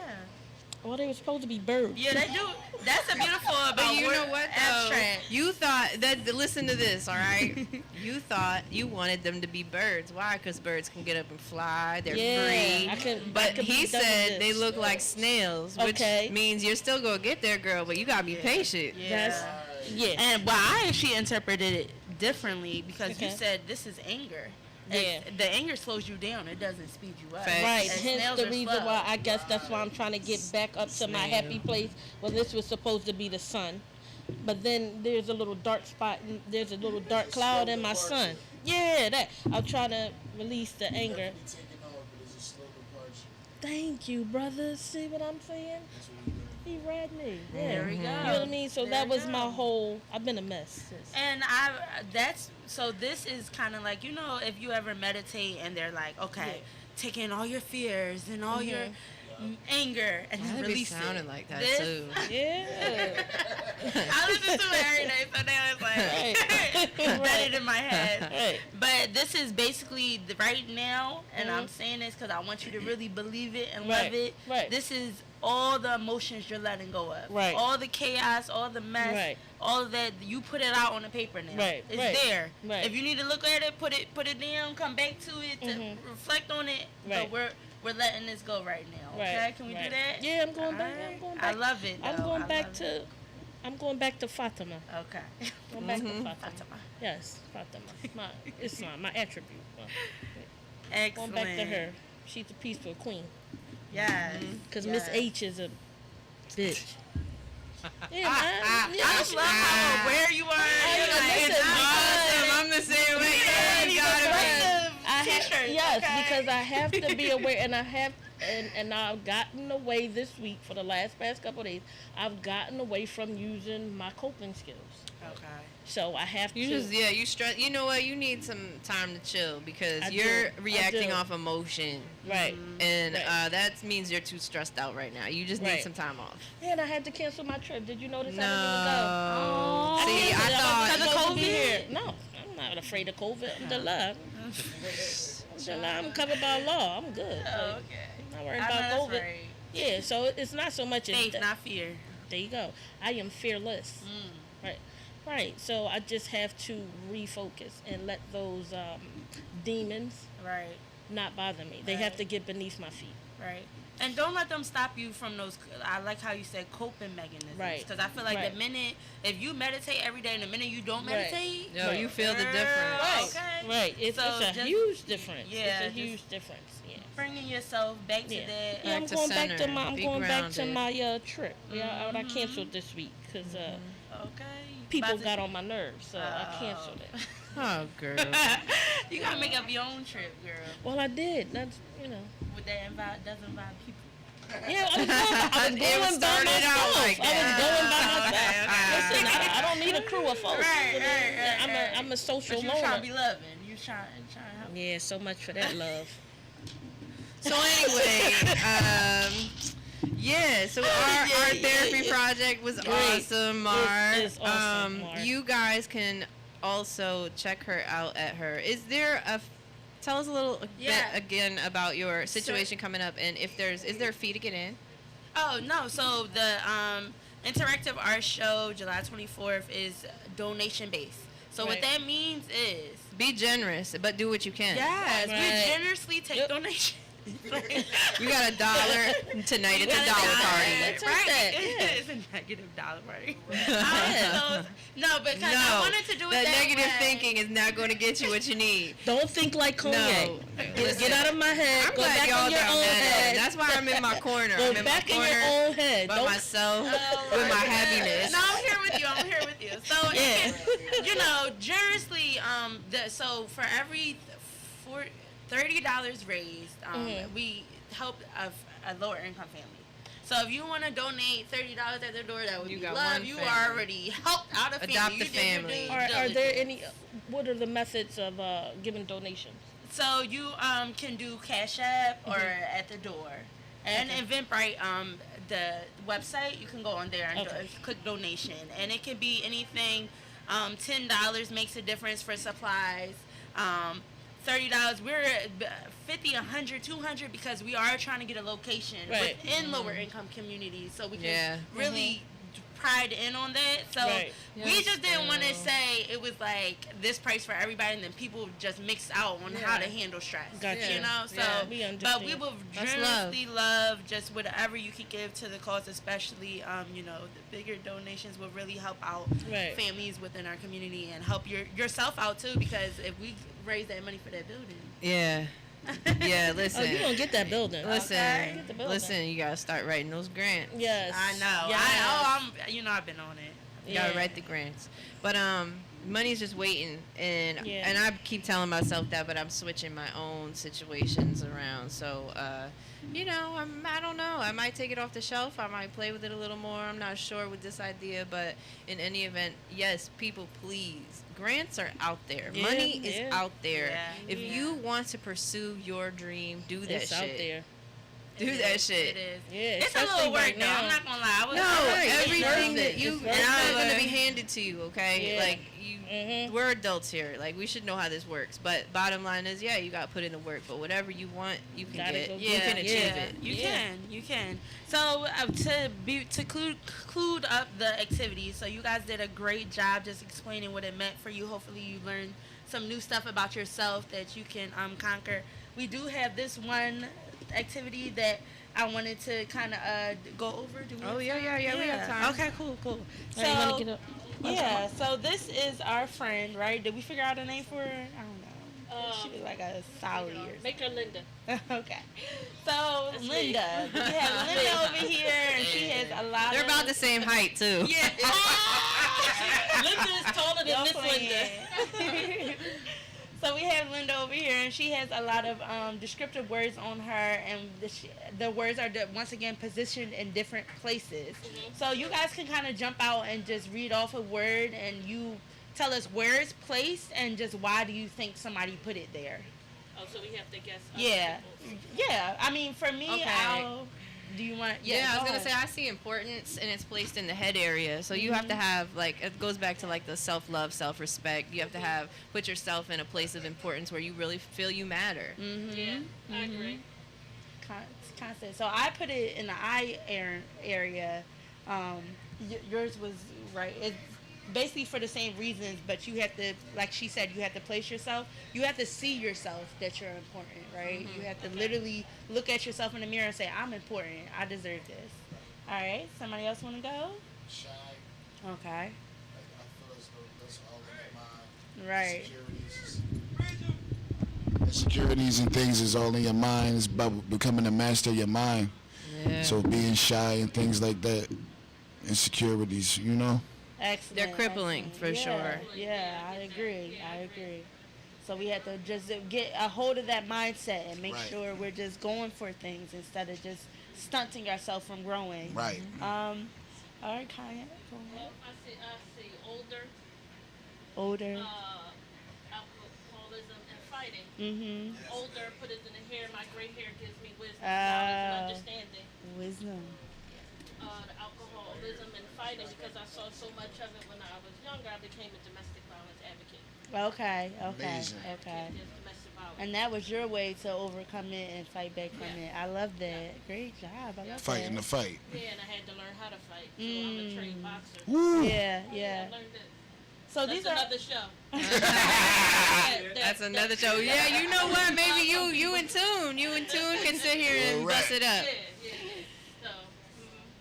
Well, they were supposed to be birds. Yeah, they do. That's a beautiful about But you word know what, though? abstract. You thought that. Listen to this, all right? You thought you wanted them to be birds. Why? Because birds can get up and fly. They're free. I But could he be done with said they this. look like snails, which Okay. means you're still gonna get there, girl. But you gotta be patient. That's, yeah. And well, I actually interpreted it differently because you Okay. said this is anger. Yeah. The anger slows you down. It doesn't speed you up. Facts. Right, And hence snails the are reason slow. why I guess that's why I'm trying to get back up to my happy place. Well, this was supposed to be the sun, but then there's a little dark spot, and there's a little dark cloud in my sun. Yeah, that. I'll try to release the anger. Thank you, brother. See what I'm saying? He read me. Yeah. There we go. You know what I mean? So There that we was go. my whole. I've been a mess. And this is kind of like, you know, if you ever meditate and they're like, okay, take in all your fears and all your anger and then That'd be release it. sounding like that This- too. Yeah. I listen to it every day, so now it's like, embedded in my head. Right. But this is basically right now, and I'm saying this because I want you to really believe it and love it. Right. This is all the emotions you're letting go of. Right. All the chaos, all the mess, Right. all of that. You put it out on the paper now. Right. It's Right. there. Right. If you need to look at it, put it down, come back to it, to reflect on it. Right. But we're letting this go right now. Okay? Right. Can we Right. do that? Yeah, I'm going back. Alright. I'm going back. I love it. I'm though. going I back love to. it. I'm going back to Fatima. Okay. Going back to Fatima. Fatima. Yes, Fatima. My Islam, my attribute. Excellent. Going back to her. She's a peaceful queen. Yes. Because yes. Miss H is a bitch. Yeah, I just love how aware you are. listen, I'm the same way. You gotta be. Yes, because I have to be aware, and I have, and I've gotten away this week for the past couple of days. I've gotten away from using my coping skills. Okay. So I have You to. just you stress. You know what? You need some time to chill because I you're do. reacting I do. off emotion, Right. and Right. that means you're too stressed out right now. You just need Right. some time off. Yeah, and I had to cancel my trip. Did you notice I No. didn't even go? See, I canceled it. thought- was Because of supposed to be COVID? here. No, I'm not afraid of COVID. Alhamdulillah. Alhamdulillah, I'm covered by law. I'm good. Like, Okay. I'm not worried I know about that's COVID. right. Yeah, so it's not so much as Faith, that. not fear. There you go. I am fearless. Right. Right. So I just have to refocus and let those demons Right. not bother me. They have Right. to get beneath my feet. Right. And don't let them stop you from those. I like how you said coping mechanisms. Right. Because I feel like Right. the minute, if you meditate every day and the minute you don't Right. meditate, Yo, you feel the difference. Right. Okay. Right. It's So a just- huge difference. yeah, It's a just- huge difference. Yeah. bringing yourself back to Yeah. that. Yeah, I'm Back to going back to center. my. I'm Be going back to grounded. my trip. Yeah, I canceled this week because Okay. people About to- got on my nerves, so I canceled it. Oh, girl. You gotta make up your own trip, girl. Well, I did. That's With that doesn't involve people. Yeah, I was going by started out myself. like I was going by myself. Okay. Listen, I don't need a crew of folks. Right. I'm a social But you trying to loner. be loving. You trying to help. Yeah, so much for that love. So anyway, yeah. So our therapy project was awesome, Mar. It's awesome, Mar. You guys can also check her out at her. Is there a? Tell us a little Yeah. bit again about your situation coming up, and if is there a fee to get in? Oh no! So the interactive art show, July 24th, is donation based. So what Right. that means is, Be generous, but do what you can. yes, Right. we generously take Yep. donations. You got $1 tonight. It's a dollar party. Take Right. that, yeah. It's a negative dollar party. No, because I No, wanted to do it that that negative way. thinking is not going to get you what you need. Don't think like Cognac. No. Get out of my head. I'm Go glad back y'all in your down own that. head. That's why I'm in my corner. Go I'm in back my in corner your own head. by Don't myself Oh, with my right. happiness. No, I'm here with you. I'm here with you. So, Yeah. generously, so for every $30 raised, we help a lower income family. So if you want to donate $30 at their door, that would You be got love. one You family. already helped out a family. Adopt You a did your family. due Are there diligence. any? What are the methods of giving donations? So you can do Cash App or at the door. And Eventbrite, the website, you can go on there and click donation. And it can be anything. $10 makes a difference for supplies. $30. We're at 50, 100, 200 because we are trying to get a location Right. within lower income communities so we can Yeah. really pride in on that. So Right. we Yes, just didn't want to girl. say it was like this price for everybody and then people just mix out on how to handle stress. Gotcha. You know? So Yeah. We but we understand. will That's generously love just whatever you can give to the cause, especially the bigger donations will really help out Right. families within our community and help yourself out too, because if we raise that money for that building. Yeah. Yeah, listen. Oh, you gonna get that building? Listen, Get the building. listen, you gotta start writing those grants. Yes. I know. Yes. I've been on it. You gotta write the grants. But money's just waiting, and Yeah. and I keep telling myself that, but I'm switching my own situations around. So I don't know. I might take it off the shelf. I might play with it a little more. I'm not sure with this idea, but in any event, yes, people, please. Grants are out there. Yeah, Money is yeah. out there. Yeah. If Yeah. you want to pursue your dream, do that It's shit. out there. do that shit. It is. Yeah, It's a especially little work right though. now. I'm not gonna lie. I was No, it's everything worth that it. you, It's it's worth not it. gonna be handed to you, okay? Yeah. Like we're adults here. Like we should know how this works. But bottom line is, yeah, you got to put in the work. But whatever you want, you can Gotta get. go You get can it. achieve Yeah, it. you can. So to conclude up the activities, so you guys did a great job just explaining what it meant for you. Hopefully you learned some new stuff about yourself that you can conquer. We do have this one activity that I wanted to kind of go over. Do we Oh, have yeah, time? yeah, we have time. Okay, cool. So Hey, you wanna get up? yeah, so this is our friend, right? Did we figure out a name for her? I don't know. She was like a Sally or Make her Linda. okay. So Linda, we have Linda over here, and she has a lot. They're of... about the same height too. Yeah. Linda is taller than Don't Miss play Linda. it. So we have Linda over here, and she has a lot of descriptive words on her, and the words are once again positioned in different places. So you guys can kind of jump out and just read off a word, and you tell us where it's placed and just why do you think somebody put it there. Oh, so we have to guess. other Yeah, people's. yeah. I mean, for me, Okay. do you want? Yeah, I was go gonna say ahead. I see importance and it's placed in the head area. So you have to have like it goes back to like the self-love, self-respect. You have to have put yourself in a place of importance where you really feel you matter. Yeah, I agree. Constant. So I put it in the eye area. Yours was right. It's basically for the same reasons, but you have to, like she said, you have to place yourself. You have to see yourself that you're important, right? You have to literally look at yourself in the mirror and say, "I'm important. I deserve this." All right. Somebody else want to go? Shy. Okay. I feel as though that's all in your mind. Right. Insecurities and things is all in your mind. It's about becoming a master of your mind. Yeah. So being shy and things like that, insecurities, you know. Excellent. They're crippling, excellent. for Yeah, sure. Yeah, I agree. So we have to just get a hold of that mindset and make Right. sure we're just going for things instead of just stunting ourselves from growing. Right. All right, Kaya. Go Well, ahead. I see older, Older. alcoholism and fighting. Mm-hmm. Older, put it in the hair. My gray hair gives me wisdom, Oh. knowledge, and understanding. Wisdom. The alcoholism and fighting, because I saw so much of it when I was younger, I became a domestic violence advocate. Okay. Amazing. Okay. There's domestic violence. And that was your way to overcome it and fight back from it. I love that. Great job. I love Fighting the that. fight. Yeah, and I had to learn how to fight. So I'm a trained boxer. Woo. Yeah. I learned it. So That's these are. another show. That's another show. Yeah, you know what? Maybe you in tune. You in tune can sit here and bust it up. Yeah. So,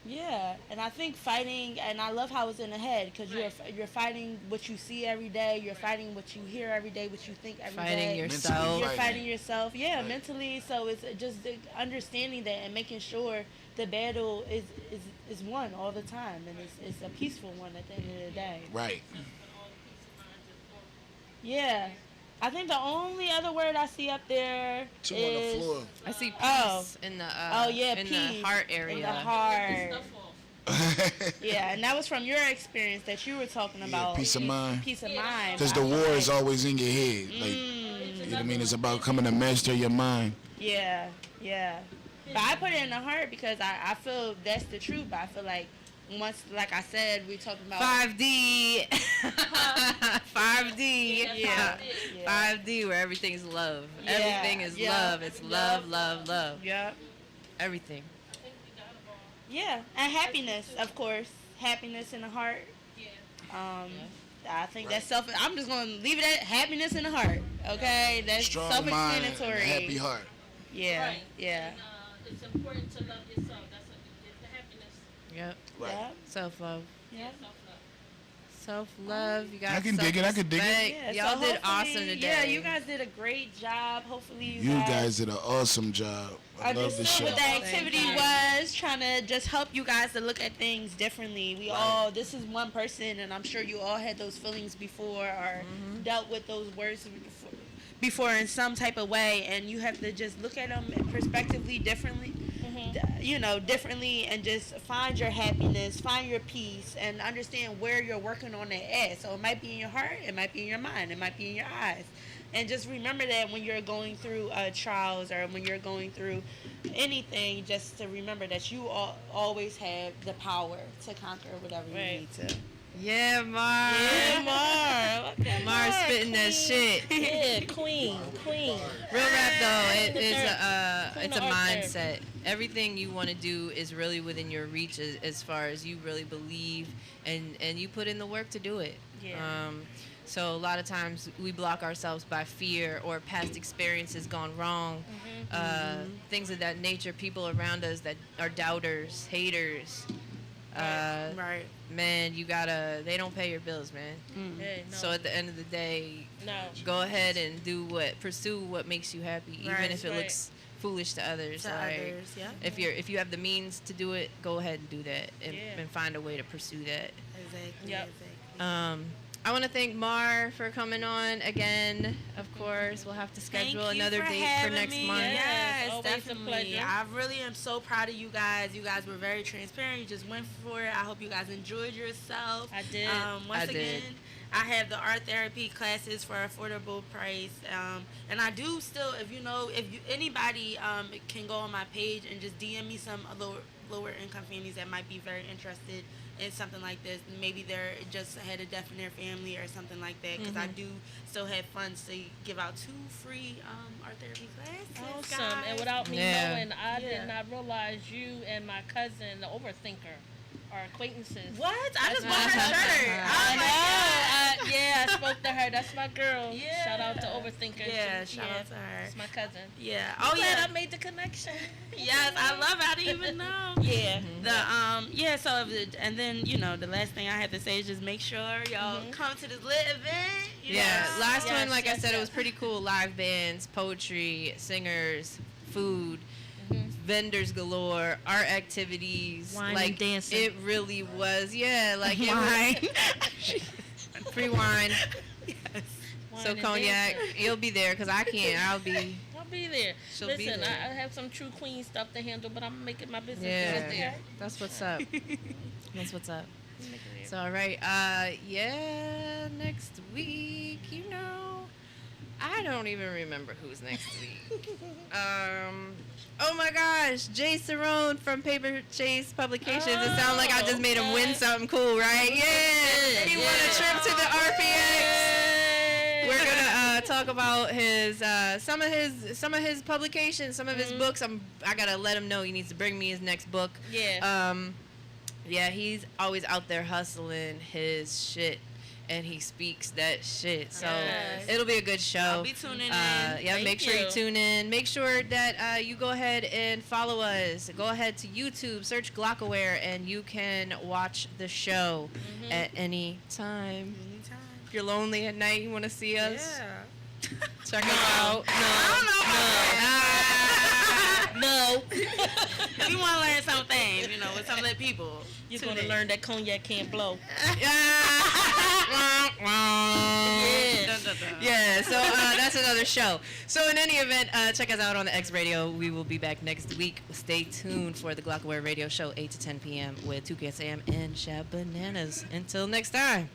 Yeah, and I think fighting, and I love how it's in the head, because you're fighting what you see every day, you're fighting what you hear every day, what you think every day. Fighting yourself. You're Right. fighting yourself, mentally. So it's just understanding that and making sure the battle is won all the time, and it's a peaceful one at the end of the day. Right. Yeah, I think the only other word I see up there Two is on the floor. I see peace Oh. in the peace the heart area. in the heart. stuff off. Yeah, and that was from your experience that you were talking about. peace of mind. Peace of mind. Because the war is always in your head. Like, you know what I mean? It's about coming to master your mind. Yeah. But I put it in the heart because I feel that's the truth. But I feel like once, like I said, we talking about 5D. 5D. Yeah. 5D where everything's love. Yeah. Everything is Yeah. love. It's love. Yeah. Everything. Yeah, and happiness, of course. Happiness in the heart. I think that's I'm just gonna leave it at happiness in the heart. Okay, that's Strong mind and a self-explanatory. happy heart. Yeah, Right. yeah. And, it's important to love yourself. That's the happiness. Yep. Right. Yeah. Self-love. Yeah. Self-love. Self-love. You got I can dig it, I can dig it. self-respect. Yeah, Y'all so did awesome hopefully- today. Yeah, you guys did a great job. Hopefully you You guys did an awesome job. I love the understood show. what the activity Thank you. was, trying to just help you guys to look at things differently. This is one person, and I'm sure you all had those feelings before or dealt with those words before in some type of way, and you have to just look at them perspectively differently. differently, and just find your happiness, find your peace, and understand where you're working on it at. So it might be in your heart, it might be in your mind, it might be in your eyes. And just remember that when you're going through trials, or when you're going through anything, just to remember that you always have the power to conquer whatever you need to. Yeah, Mar. Yeah, Mar. Okay, Mar spitting queen. that shit. Yeah, queen. Real rap though, it's a art mindset. Everything you want to do is really within your reach, as far as you really believe, and you put in the work to do it. Yeah. So a lot of times we block ourselves by fear or past experiences gone wrong, things of that nature. People around us that are doubters, haters. Right. Man, they don't pay your bills, man. Yeah, no. So at the end of the day, No. go ahead and pursue what makes you happy, even if it looks foolish to others. If you have the means to do it, go ahead and do that, and find a way to pursue that. Exactly. Yep. I want to thank Mar for coming on again. Of course, we'll have to schedule another date for next month. Yes, Always a definitely. pleasure. I really am so proud of you guys. You guys were very transparent. You just went for it. I hope you guys enjoyed yourself. I did. Once again, I have the art therapy classes for affordable price. And I do still, if anybody can go on my page and just DM me some lower income families that might be very interested in something like this. Maybe they're just had a death in their family or something like that, because I do still have funds to give out 2 free art therapy classes. Awesome. Guys. And without me knowing, I did not realize you and my cousin, the overthinker, are acquaintances. What? I just bought her shirt. I know. I spoke to her. That's my girl. Yeah. Shout out to Overthinker. Yeah, shout out to her. It's my cousin. Yeah. Oh, yeah. I made the connection. Yes, I love it. I didn't even know. Yeah. So and then the last thing I have to say is just make sure y'all come to this lit event. Last one, like I said, it was pretty cool. Live bands, poetry, singers, food. Vendors galore, art activities, wine like and dancing. It really was, like Wine. free wine. Yes. Wine So and Cognac, dancing. you'll be there because I can't. I'll be there. She'll Listen, be there. I have some true queen stuff to handle, but I'm making my business Yeah, there. that's what's up. That's what's up. So all right, next week, I don't even remember who's next week. Oh my gosh, Jay Cerrone from Paper Chase Publications. It sounds like I just made him win something cool, right? Yeah, he won a trip to the RPX. We're gonna talk about his some of his publications, some of his books. I gotta let him know he needs to bring me his next book. Yeah. Yeah, he's always out there hustling his shit, and he speaks that shit. So it'll be a good show. I'll be tuning in. Yeah, make sure you tune in. Make sure that you go ahead and follow us. Go ahead to YouTube, search Glockaware, and you can watch the show at any time. Anytime. If you're lonely at night, you want to see us, Yeah. check us out. No. We want to learn some things, with some of the people. You're going to learn that cognac can't blow. Yeah, so that's another show. So in any event, check us out on the X Radio. We will be back next week. Stay tuned for the Glockaware Radio Show, 8 to 10 p.m. with 2KSAM and Shab Bananas. Until next time.